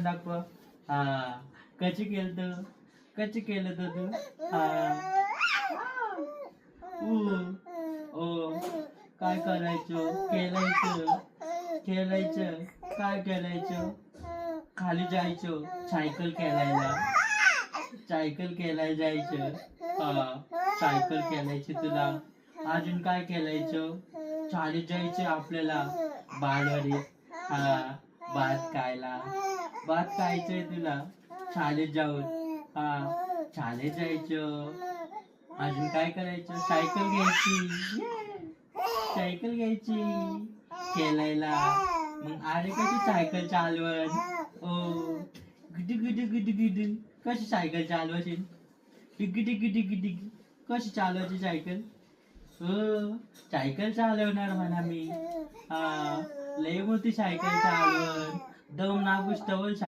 दाखव. हा कशी केलं कशी केलं तू. हा ओ काय करायचं खेळायचं खेळायचं काय खेळायचं खाली जायचं सायकल खेळायला सायकल खेळायला जायचं. सायकल खेळायची तुला. अजून काय खेळायचं चालीत जायचं आपल्याला बालवाडीत. भात खायला भात खायचंय तुला शाळेत जाऊन. शाळेत जायचं. अजून काय करायचं सायकल घ्यायची सायकल घ्यायची खेळायला. मग अरे कशी सायकल चालवत ओ गिडी गिडी गिडी गिडी कशी सायकल चालवायची टिकी टिकी टिकी टिकी कशी चालवायची सायकल. सायकल चालवणार म्हणा मी. लय मोठी सायकल चालवत दम नागूस तवल